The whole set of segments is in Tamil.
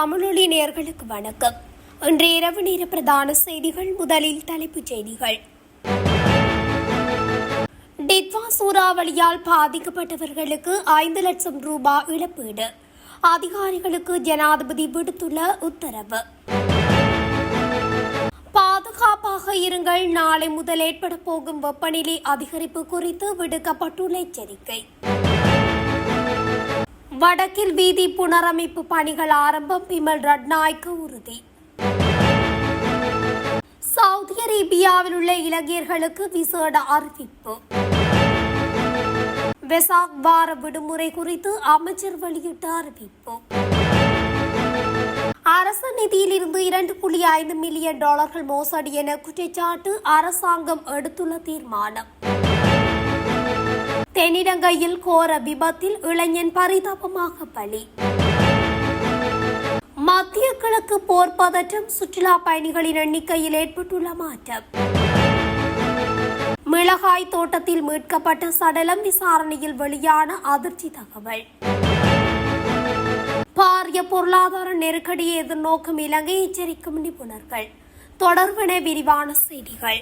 தமிழொலி நேயர்களுக்கு வணக்கம். இன்றைய இரவு நேர பிரதான செய்திகள். முதலில் தலைப்புச் செய்திகள். டிட்வா சூறாவளியால் பாதிக்கப்பட்டவர்களுக்கு 5 லட்சம் ரூபாய் இழப்பீடு. அதிகாரிகளுக்கு ஜனாதிபதி விடுத்துள்ள உத்தரவு. பாதுகாப்பாக இருங்கள். நாளை முதல் ஏற்பட போகும் வெப்பநிலை அதிகரிப்பு குறித்து விடுக்கப்பட்டுள்ள எச்சரிக்கை. வடக்கில் வீதி புனரமைப்பு பணிகள் ஆரம்பம். பிமல் ரட்நாயக்க உறுதி. சவுதி அரேபியாவில் உள்ள இலங்கையர்களுக்கு விசேட அறிவிப்பு. வெசாக் வார விடுமுறை குறித்து அமைச்சர் வெளியிட்ட அறிவிப்பு. அரசு நிதியிலிருந்து 2.5 மில்லியன் டாலர்கள் மோசடி என குற்றச்சாட்டு. அரசாங்கம் எடுத்துள்ள தீர்மானம். தென்னிலங்கையில் கோர விபத்தில் இளைஞன் பரிதாபமாக பலி. மத்திய கிழக்கு போர் பதற்றம். சுற்றுலா பயணிகளின் எண்ணிக்கையில் ஏற்பட்டுள்ள மாற்றம். மிளகாய் தோட்டத்தில் மீட்கப்பட்ட சடலம். விசாரணையில் வெளியான அதிர்ச்சி தகவல். பாரிய பொருளாதார நெருக்கடியை எதிர்நோக்கும் இலங்கை எச்சரிக்கும் நிபுணர்கள். தொடர்பென விரிவான செய்திகள்.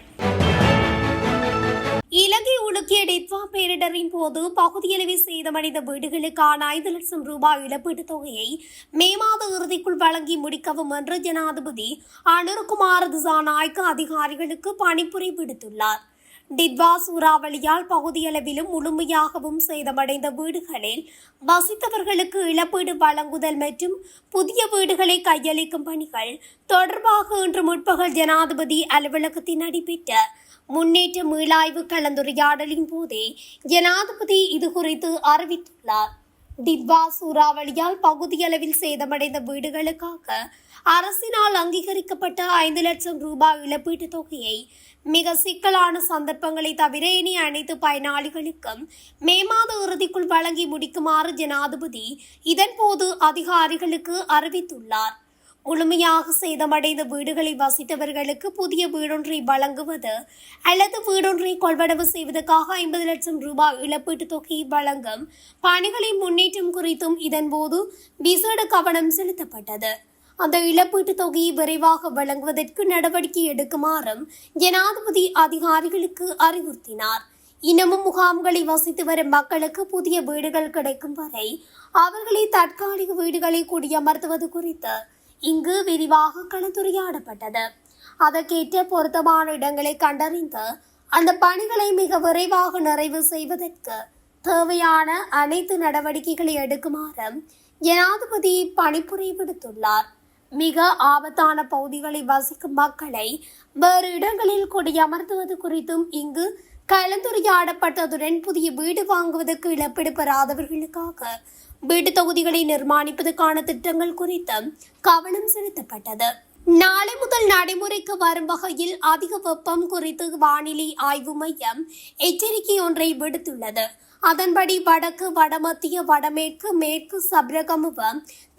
இலங்கை உலுக்கிய டிட்வா பேரிடரின் போது பகுதியளவில் சேதமடைந்த வீடுகளுக்கான 5 லட்சம் ரூபாய் இழப்பீட்டுத் தொகையை மே மாத இறுதிக்குள் வழங்கி முடிக்கவும் என்று ஜனாதிபதி அனுரகுமார திசாநாயக்க அதிகாரிகளுக்கு பணிப்புரை விடுத்துள்ளார். டிட்வா சூறாவளியால் பகுதியளவிலும் முழுமையாகவும் சேதமடைந்த வீடுகளில் வசித்தவர்களுக்கு இழப்பீடு வழங்குதல் மற்றும் புதிய வீடுகளை கையளிக்கும் பணிகள் தொடர்பாக இன்று முற்பகல் ஜனாதிபதி அலுவலகத்தில் நடைபெற்ற முன்னேற்ற மீளாய்வு கலந்துரையாடலின் போதே ஜனாதிபதி இதுகுறித்து அறிவித்துள்ளார். டிட்வா சூறாவளியால் பகுதியளவில் சேதமடைந்த வீடுகளுக்காக அரசினால் அங்கீகரிக்கப்பட்ட 5 லட்சம் ரூபாய் இழப்பீட்டுத் தொகையை மிக சிக்கலான சந்தர்ப்பங்களை தவிர இனி அனைத்து பயனாளிகளுக்கும் மே மாத இறுதிக்குள் வழங்கி முடிக்குமாறு ஜனாதிபதி இதன்போது அதிகாரிகளுக்கு அறிவித்துள்ளார். முழுமையாக சேதமடைந்த வீடுகளை வசித்தவர்களுக்கு புதிய வீடொன்றை வழங்குவது அல்லது வீடொன்றை கொள்வனவு செய்வதற்காக 50 லட்சம் ரூபாய் இழப்பீட்டுத் தொகையை வழங்கும் பணிகளின் முன்னேற்றம் குறித்தும் இதன்போது விசேட கவனம் செலுத்தப்பட்டது. அந்த இழப்பீட்டுத் தொகையை விரைவாக வழங்குவதற்கு நடவடிக்கை எடுக்குமாறும் ஜனாதிபதி அதிகாரிகளுக்கு அறிவுறுத்தினார். இன்னமும் முகாம்களை வசித்து வரும் மக்களுக்கு புதிய வீடுகள் கிடைக்கும் வரை அவர்களை தற்காலிக வீடுகளை குடியமர்த்துவது குறித்து இங்கு விரிவாக கலந்துரையாடப்பட்டது. அதற்கேற்ற பொருத்தமான இடங்களை கண்டறிந்து அந்த பணிகளை மிக விரைவாக நிறைவு செய்வதற்கு தேவையான அனைத்து நடவடிக்கைகளை எடுக்குமாறு ஜனாதிபதி பணிப்புரை விடுத்துள்ளார். மிக ஆபத்தான பகுதிகளை வசிக்கும் மக்களை வேறு இடங்களில் குடியமர்த்துவது குறித்தும் இங்கு கலந்துரையாடப்பட்டதுடன் புதிய வீடு வாங்குவதற்கு இழப்பீடு பெறாதவர்களுக்காக வீட்டு தொகுதிகளை நிர்மாணிப்பதற்கான திட்டங்கள் குறித்து கவனம் செலுத்தப்பட்டது. நாளை முதல் நடைமுறைக்கு வரும் வகையில் அதிக வெப்பம் குறித்து வானிலை ஆய்வு மையம் எச்சரிக்கை ஒன்றை விடுத்துள்ளது. அதன்படி வடக்கு, வடமத்திய, வடமேற்கு, மேற்கு சப்ரகமுவ,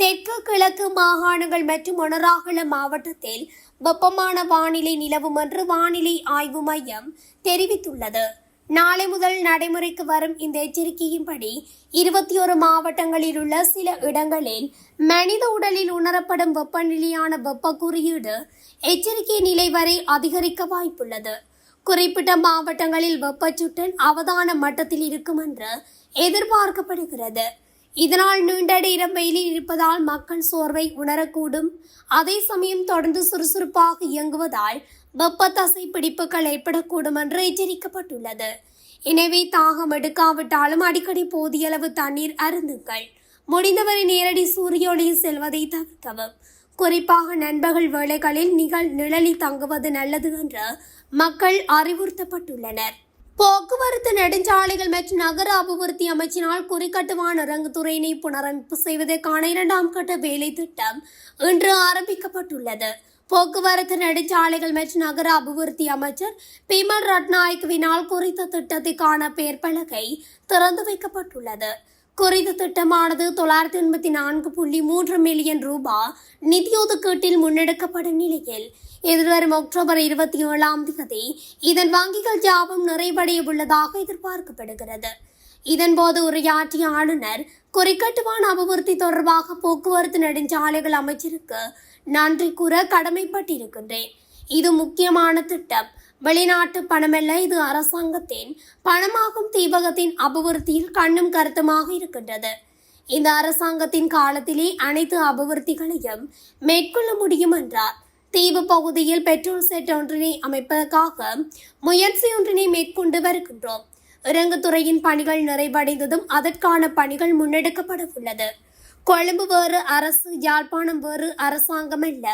தெற்கு, கிழக்கு மாகாணங்கள் மற்றும் மொனராகல மாவட்டத்தில் வெப்பமான வானிலை நிலவும் என்று வானிலை ஆய்வு மையம் தெரிவித்துள்ளது. நாளை முதல் நடைமுறைக்கு வரும் இந்த எச்சரிக்கையின்படி 21 மாவட்டங்களில் உள்ள சில இடங்களில் மனித உடலில் உணரப்படும் வெப்பநிலையான வெப்ப குறியீடு எச்சரிக்கை நிலை வரை அதிகரிக்க வாய்ப்புள்ளது. குறிப்பிட்ட மாவட்டங்களில் வெப்பச்சுட்டன் அவதான மட்டத்தில் இருக்கும் என்று எதிர்பார்க்கப்படுகிறது. இதனால் நீண்ட நேரம் வெயிலில் இருப்பதால் மக்கள் சோர்வை உணரக்கூடும். அதே சமயம் தொடர்ந்து சுறுசுறுப்பாக இயங்குவதால் வெப்ப தசை பிடிப்புகள் ஏற்படக்கூடும் என்று எச்சரிக்கப்பட்டுள்ளது. எனவே தாகம் எடுக்காவிட்டாலும் அடிக்கடி போதிய அளவு தண்ணீர் அருந்துங்கள். முடிந்தவரை நேரடி சூரிய ஒளியில் செல்வதை தவிர்க்கவும். குறிப்பாக நண்பகல் வேளைகளில் நிழலில் தங்குவது நல்லது என்று மக்கள் அறிவுறுத்தப்பட்டுள்ளனர். போக்குவரத்து, நெடுஞ்சாலைகள் மற்றும் நகர அபிவிருத்தி அமைச்சினால் குறிக்கட்டுவான இறங்குதுறையினை புனரமைப்பு செய்வதற்கான 2ஆம் கட்ட வேலை திட்டம் இன்று ஆரம்பிக்கப்பட்டுள்ளது. போக்குவரத்து, நெடுஞ்சாலைகள் மற்றும் நகர அபிவிருத்தி அமைச்சர் பிமல் ரட்நாயக்கவினால் குறித்த திட்டத்திற்கான பெயர் பலகை திறந்து வைக்கப்பட்டுள்ளது. குறித்த திட்டமானது 984.3 மில்லியன் ரூபாய் நிதி ஒதுக்கீட்டில் முன்னெடுக்கப்படும் நிலையில் எதிர்வரும் அக்டோபர் 27ஆம் தேதி இதன் வங்கிகள் ஜாபம் நிறைவடைய உள்ளதாக எதிர்பார்க்கப்படுகிறது. இதன்போது உரையாற்றிய ஆளுநர் குறிக்கட்டுவான அபிவிருத்தி தொடர்பாக போக்குவரத்து நெடுஞ்சாலைகள் அமைச்சருக்கு நன்றி கூற கடமைப்பட்டிருக்கின்றேன். இது முக்கியமான திட்டம். வெளிநாட்டு பணமல்ல, இது அரசாங்கத்தின் பணமாகும். தீபகத்தின் அபிவிருத்தியில் கண்ணும் கருத்துமாக இருக்கின்றது. இந்த அரசாங்கத்தின் காலத்திலே அனைத்து அபிவிருத்திகளையும் மேற்கொள்ள முடியும் என்றார். தீவு பகுதியில் பெட்ரோல் செட் ஒன்றினை அமைப்பதற்காக முயற்சி ஒன்றினை மேற்கொண்டு வருகின்றோம். இறங்குதுறையின் பணிகள் நிறைவடைந்ததும் அதற்கான பணிகள் முன்னெடுக்கப்பட உள்ளது. கொழும்பு வேறு அரசு, யாழ்ப்பாணம் வேறு அரசாங்கம் அல்ல.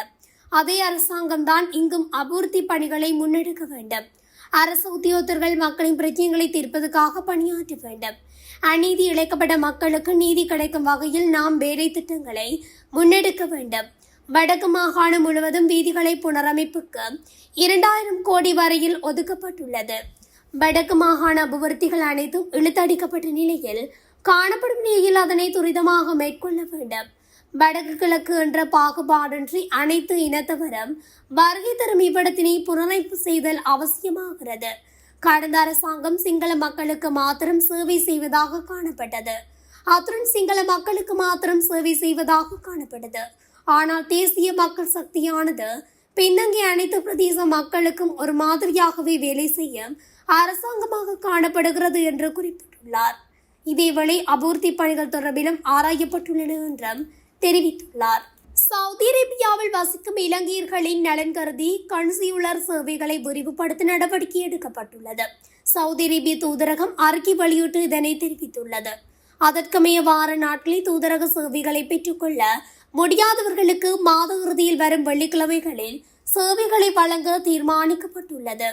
அதே அரசாங்கம்தான் இங்கும் அபிவிருத்தி பணிகளை முன்னெடுக்க வேண்டும். அரசு உத்தியோகத்தர்கள் மக்களின் பிரச்சனைகளை தீர்ப்பதற்காக பணியாற்ற வேண்டும். அநீதி இழைக்கப்பட்ட மக்களுக்கு நீதி கிடைக்கும் வகையில் நாம் வேலை திட்டங்களை முன்னெடுக்க வேண்டும். வடக்கு மாகாணம் முழுவதும் வீதிகளை புனரமைப்புக்கு 2000 கோடி வரையில் ஒதுக்கப்பட்டுள்ளது. வடக்கு மாகாண அபிவிருத்திகள் அனைத்தும் இழுத்தடிக்கப்பட்ட நிலையில் காணப்படும் நிலையில் அதனை துரிதமாக மேற்கொள்ள வேண்டும். வடக்கு கிழக்கு என்ற பாகுபாடின்றி அனைத்து இனத்தவரும் வருகை தரும் இவ்விடத்தினை புனரமைப்பு செய்தல் அவசியமாகிறது. கடந்த அரசாங்கம் சிங்கள மக்களுக்கு மாத்திரம் சேவை செய்வதாக காணப்பட்டது. அத்துடன் சிங்கள மக்களுக்கு மாத்திரம் சேவை செய்வதாக காணப்பட்டது. ஆனால் தேசிய மக்கள் சக்தியானது பின்தங்கிய அனைத்து பிரதேச மக்களுக்கும் ஒரு மாதிரியாகவே வேலை செய்ய அரசாங்கமாக காணப்படுகிறது என்று குறிப்பிட்டுள்ளார். இதேவேளை அபிவிருத்தி பணிகள் தொடர்பிலும் ஆராயப்பட்டுள்ளன என்றும் தெரிவித்துள்ளார். சவுதி அரேபியாவில் வசிக்கும் இலங்கையர்களின் நலன் கருதி கன்சியுலர் சேவைகளை விரிவுபடுத்த நடவடிக்கை எடுக்கப்பட்டுள்ளது. சவுதி அரேபிய தூதரகம் அறிக்கை வெளியிட்டு இதனை தெரிவித்துள்ளது. அதற்கமைய வார நாட்களில் தூதரக சேவைகளை பெற்றுக்கொள்ள முடியாதவர்களுக்கு மாத இறுதியில் வரும் வெள்ளிக்கிழமைகளில் சேவைகளை வழங்க தீர்மானிக்கப்பட்டுள்ளது.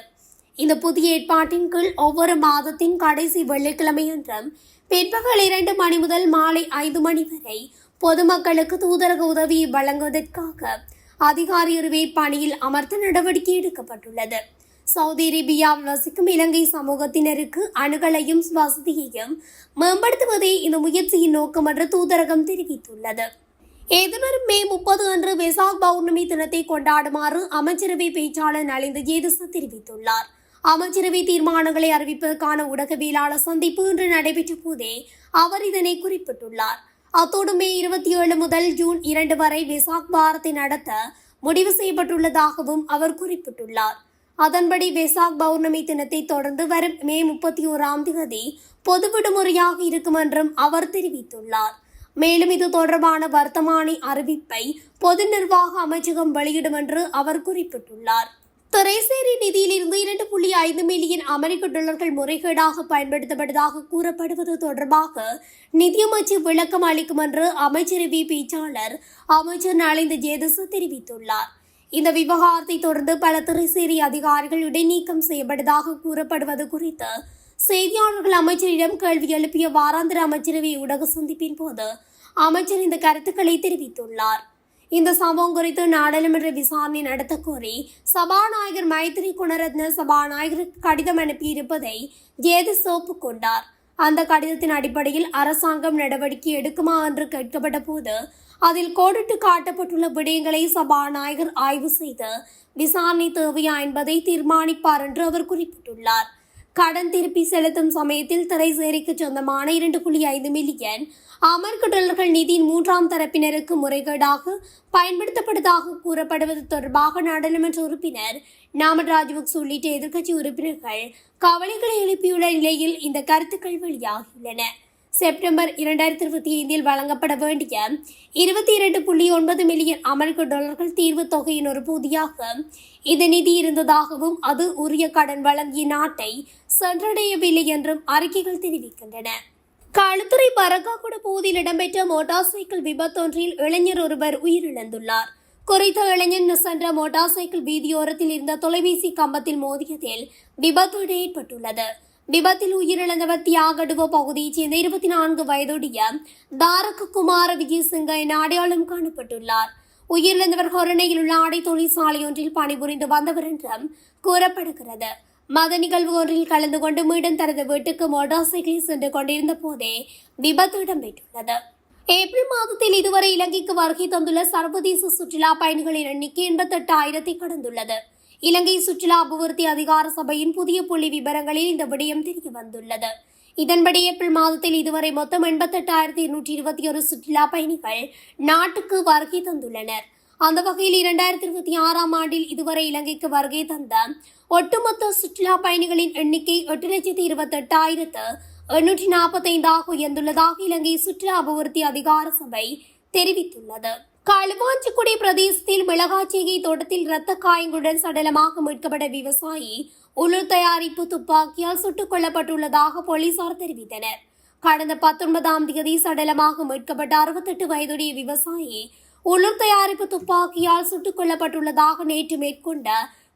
இந்த புதிய ஏற்பாட்டின் கீழ் ஒவ்வொரு மாதத்தின் கடைசி வெள்ளிக்கிழமையன்றும் பிற்பகல் 2 மணி முதல் மாலை 5 மணி வரை பொதுமக்களுக்கு தூதரக உதவியை வழங்குவதற்காக அதிகாரி ஒருவரை பணியில் அமர்த்த நடவடிக்கை எடுக்கப்பட்டுள்ளது. சவுதி அரேபியாவில் வசிக்கும் இலங்கை சமூகத்தினருக்கு அணுகலையும் வசதியையும் மேம்படுத்துவதே இந்த முயற்சியின் நோக்கம் என்று தூதரகம் தெரிவித்துள்ளது. எதிர்வரும் மே 30 அன்று வெசாக் பௌர்ணமி தினத்தை கொண்டாடுமாறு அமைச்சரவை பேச்சாளர் நலிந்த ஜேதிச தெரிவித்துள்ளார். அமைச்சரவை தீர்மானங்களை அறிவிப்பதற்கான ஊடகவியலாளர் சந்திப்பு இன்று நடைபெற்ற போதே அவர் இதனை குறிப்பிட்டுள்ளார். அத்தோடு மே 27 முதல் ஜூன் 2 வரை வெசாக் வாரத்தை நடத்த முடிவு செய்யப்பட்டுள்ளதாகவும் அவர் குறிப்பிட்டுள்ளார். அதன்படி வெசாக் பௌர்ணமி தினத்தை தொடர்ந்து வரும் மே 31ஆம் தேதி பொது விடுமுறையாக இருக்கும் என்றும் அவர் தெரிவித்துள்ளார். மேலும் இது தொடர்பான வர்த்தமானி அறிவிப்பை பொது நிர்வாக அமைச்சகம் வெளியிடும் என்று அவர் குறிப்பிட்டுள்ளார். திரைசேரி நிதியிலிருந்து 2.5 மில்லியன் அமெரிக்க டாலர்கள் முறைகேடாக பயன்படுத்தப்பட்டதாக கூறப்படுவது தொடர்பாக நிதியமைச்சர் விளக்கம் அளிக்கும் என்று அமைச்சரவை பேச்சாளர் அமைச்சர் நலிந்த ஜேதிச தெரிவித்துள்ளார். இந்த விவகாரத்தை தொடர்ந்து பல திரைசேரி அதிகாரிகள் இடைநீக்கம் செய்யப்பட்டதாக கூறப்படுவது குறித்து செய்தியாளர்கள் அமைச்சரிடம் கேள்வி எழுப்பிய வாராந்திர அமைச்சரவை ஊடக சந்திப்பின் போது அமைச்சர் இந்த கருத்துக்களை தெரிவித்துள்ளார். இந்த சம்பவம் குறித்து நாடாளுமன்ற விசாரணை நடத்த கோரி சபாநாயகர் மைத்ரி குணரத்ன சபாநாயகருக்கு கடிதம் அனுப்பியிருப்பதை ஜேதிஸ் ஒப்புக்கொண்டார். அந்த கடிதத்தின் அடிப்படையில் அரசாங்கம் நடவடிக்கை எடுக்குமா என்று கேட்கப்பட்ட போது அதில் கோடிட்டு காட்டப்பட்டுள்ள விடயங்களை சபாநாயகர் ஆய்வு செய்து விசாரணை தேவையா என்பதை தீர்மானிப்பார் என்று அவர் குறிப்பிட்டுள்ளார். கடன் திருப்பி செலுத்தும் சமயத்தில் திரைசேரிக்கு சொந்தமான 2.5 மில்லியன் அமெரிக்க டாலர்கள் நிதியின் 3ஆம் தரப்பினருக்கு முறைகேடாக பயன்படுத்தப்பட்டதாக கூறப்படுவது தொடர்பாக நாடாளுமன்ற உறுப்பினர் நாமல் ராஜபக்ச உள்ளிட்ட எதிர்க்கட்சி உறுப்பினர்கள் கவலைகளை எழுப்பியுள்ள நிலையில் இந்த கருத்துக்கள் வெளியாகியுள்ளன. செப்டம்பர் 2025 வழங்கப்பட வேண்டிய 22.9 மில்லியன் அமெரிக்க டாலர்கள் தீர்வு தொகையின் ஒரு பகுதியாக இந்த நிதி இருந்ததாகவும் அது உரிய கடன் வழங்கிய நாட்டை சென்றடையவில்லை என்றும் அறிக்கைகள் தெரிவிக்கின்றன. களுத்துறை பரக்காக்குட பகுதியில் இடம்பெற்ற மோட்டார் சைக்கிள் விபத்தொன்றில் இளைஞர் ஒருவர் உயிரிழந்துள்ளார். குறித்த இளைஞர் சென்ற மோட்டார் சைக்கிள் வீதியோரத்தில் இருந்த தொலைபேசி கம்பத்தில் மோதியதில் விபத்து ஏற்பட்டுள்ளது. விபத்தில் உயிரிழந்தவர் தியாகடுவ பகுதியைச் சேர்ந்த 24 வயதுடைய தாரக குமார விஜயசிங்க என அடையாளம் காணப்பட்டுள்ளார். உயிரிழந்தவர் ஹொரணையில் உள்ள ஆடை தொழிற்சாலை ஒன்றில் பணிபுரிந்து வந்தவர் என்றும் கூறப்படுகிறது. மத நிகழ்வு ஒன்றில் கலந்து கொண்டு மீண்டும் தனது வீட்டுக்கு மோட்டார் சைக்கிளில் சென்று கொண்டிருந்த போதே விபத்து இடம்பெற்றுள்ளது. ஏப்ரல் மாதத்தில் இதுவரை இலங்கைக்கு வருகை தந்துள்ள சர்வதேச சுற்றுலா பயணிகளின் எண்ணிக்கை 88,000 கடந்துள்ளது. இலங்கை சுற்றுலா அபிவிருத்தி அதிகார சபையின் புதிய புள்ளி விபரங்களில் இந்த விடயம் தெரிய வந்துள்ளது. இதன்படி ஏப்ரல் மாதத்தில் இதுவரை மொத்தம் 88,221 சுற்றுலா பயணிகள் நாட்டுக்கு வருகை தந்துள்ளனர். அந்த வகையில் 2026 ஆண்டில் இதுவரை இலங்கைக்கு வருகை தந்த ஒட்டுமொத்த சுற்றுலா பயணிகளின் எண்ணிக்கை 8,28,845 உயர்ந்துள்ளதாக இலங்கை சுற்றுலா அபிவிருத்தி அதிகார சபை தெரிவித்துள்ளது. களுவாஞ்சிக்குடி பிரதேசத்தில் மிளகாச்சேகை தோட்டத்தில் இரத்த காயங்களுடன் சடலமாக மீட்கப்பட்ட விவசாயி உள்ளூர் தயாரிப்பு துப்பாக்கியால் சுட்டுக் கொல்லப்பட்டுள்ளதாக போலீசார் தெரிவித்தனர். கடந்த 19ஆம் தேதி சடலமாக மீட்கப்பட்ட 68 வயதுடைய விவசாயி உள்ளூர் தயாரிப்பு துப்பாக்கியால் சுட்டுக் கொல்லப்பட்டுள்ளதாக நேற்று மேற்கொண்ட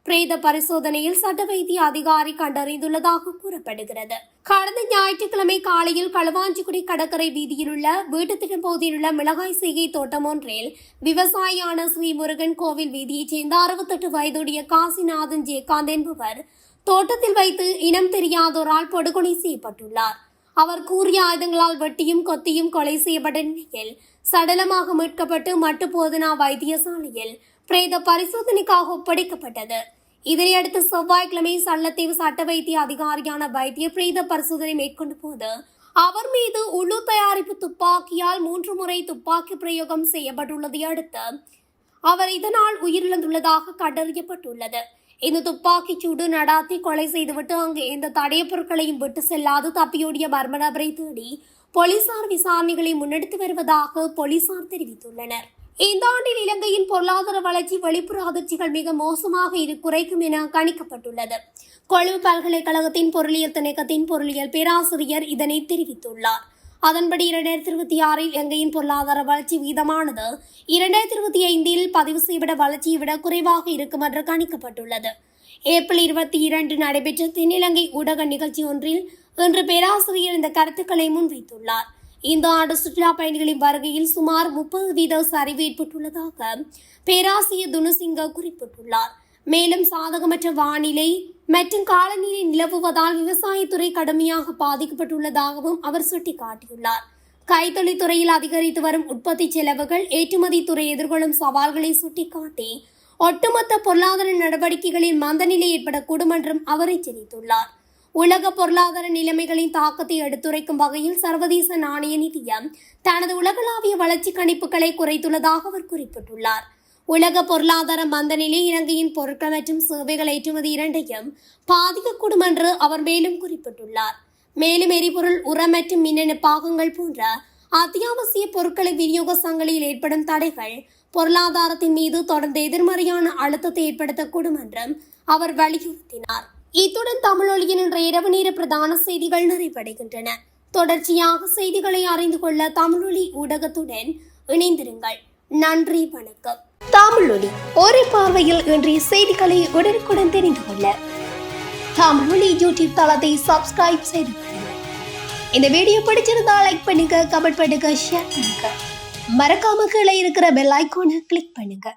பிரேத பரிசோதனையில் சட்ட வைத்திய அதிகாரி கண்டறிந்துள்ளதாக கூறப்படுகிறது. கடந்த ஞாயிற்றுக்கிழமை காலையில் களுவாஞ்சிக்குடி கடற்கரை வீதியில் உள்ள வீட்டுத்திட்டம் பகுதியில் உள்ள மிளகாய் செய்கை தோட்டம் ஒன்றில் விவசாயியான ஸ்ரீமுருகன் கோவில் வீதியைச் சேர்ந்த 68 வயதுடைய காசிநாதன் ஜெயகாந்த் என்பவர் தோட்டத்தில் வைத்து இனம் தெரியாதோரால் படுகொலை செய்யப்பட்டுள்ளார். அவர் கூறிய ஆயுதங்களால் வெட்டியும் கொத்தியும் கொலை செய்யப்பட்ட நிலையில் சடலமாக மீட்கப்பட்டு மட்டு போதனா வைத்தியசாலையில் பிரேத பரிசோதனைக்காக ஒப்படைக்கப்பட்டது. இதனையடுத்து செவ்வாய்க்கிழமை சல்லத்தீவு சட்ட வைத்திய அதிகாரியான வைத்திய பிரேத பரிசோதனை மேற்கொண்ட போது அவர் மீது உள்ளூர் தயாரிப்பு துப்பாக்கியால் 3 முறை துப்பாக்கி பிரயோகம் செய்யப்பட்டுள்ளதை அடுத்து அவர் இதனால் உயிரிழந்துள்ளதாக கண்டறியப்பட்டுள்ளது. இந்த துப்பாக்கிச் சூடு நடாத்தி கொலை செய்துவிட்டு அங்கு எந்த தடயப் பொருட்களையும் விட்டு செல்லாது தப்பியோடிய மர்ம நபரை தேடி போலீசார் விசாரணைகளை முன்னெடுத்து வருவதாக போலீசார் தெரிவித்துள்ளனர். இந்த ஆண்டில் இலங்கையின் பொருளாதார வளர்ச்சி வெளிப்புற அதிர்ச்சிகள் மிக மோசமாக குறைக்கும் என கணிக்கப்பட்டுள்ளது. கொழும்பு பல்கலைக்கழகத்தின் பொருளியல் திணைக்களத்தின் பொருளியல் பேராசிரியர் இதனை தெரிவித்துள்ளார். அதன்படி 2026 இலங்கையின் பொருளாதார வளர்ச்சி வீதமானது 2025 பதிவு செய்யப்பட்ட வளர்ச்சியை விட குறைவாக இருக்கும் என்று கணிக்கப்பட்டுள்ளது. ஏப்ரல் 22 நடைபெற்ற தென்னிலங்கை ஊடக நிகழ்ச்சி ஒன்றில் இன்று பேராசிரியர் இந்த கருத்துக்களை முன்வைத்துள்ளார். இந்த ஆண்டு சுற்றுலா பயணிகளின் வருகையில் சுமார் 30% சரிவு ஏற்பட்டுள்ளதாக பேராசிரியர் துனுசிங்க குறிப்பிட்டுள்ளார். மேலும் சாதகமற்ற வானிலை மற்றும் காலநிலை நிலவுவதால் விவசாயத்துறை கடுமையாக பாதிக்கப்பட்டுள்ளதாகவும் அவர் சுட்டிக்காட்டியுள்ளார். கைத்தொழில் துறையில் அதிகரித்து வரும் உற்பத்தி செலவுகள், ஏற்றுமதி துறை எதிர்கொள்ளும் சவால்களை சுட்டிக்காட்டி ஒட்டுமொத்த பொருளாதார நடவடிக்கைகளில் மந்தநிலை ஏற்படக்கூடும் என்றும் அவர் எச்சரித்துள்ளார். உலக பொருளாதார நிலைமைகளின் தாக்கத்தை எடுத்துரைக்கும் வகையில் சர்வதேச நாணய நிதியம் தனது உலகளாவிய வளர்ச்சி கணிப்புகளை குறைத்துள்ளதாக அவர் குறிப்பிட்டுள்ளார். உலக பொருளாதார மந்தநிலை இலங்கையின் பொருட்கள் மற்றும் சேவைகள் ஏற்றுமதி இரண்டையும் பாதிக்கக்கூடும் என்று அவர் மேலும் குறிப்பிட்டுள்ளார். மேலும் எரிபொருள், உரம் மற்றும் மின்னணு பாகங்கள் போன்ற அத்தியாவசிய பொருட்களை விநியோக சங்கிலியில் ஏற்படும் தடைகள் பொருளாதாரத்தின் மீது தொடர்ந்து எதிர்மறையான அழுத்தத்தை ஏற்படுத்தக்கூடும் என்றும் அவர் வலியுறுத்தினார். இத்துடன் தமிழொலியின் இன்றைய இரவு நேர பிரதான செய்திகள் நிறைவடைகின்றன. தொடர்ச்சியாக செய்திகளை அறிந்து கொள்ள தமிழொலி ஊடகத்துடன் இணைந்திருங்கள். நன்றி, வணக்கம். தமிழொலி ஒரே பார்வையில் இன்றைய செய்திகளை உடனுக்குடன் தெரிந்து கொள்ள தமிழொலி யூடியூப் தளத்தை சப்ஸ்கிரைப் செய்து கொள்ளுங்கள். இந்த வீடியோ பிடிச்சிருந்தா லைக் பண்ணுங்க, கமெண்ட் பண்ணுங்க, ஷேர் பண்ணுங்க. மறக்காம கீழே இருக்கிற பெல் ஐகானை கிளிக் பண்ணுங்க.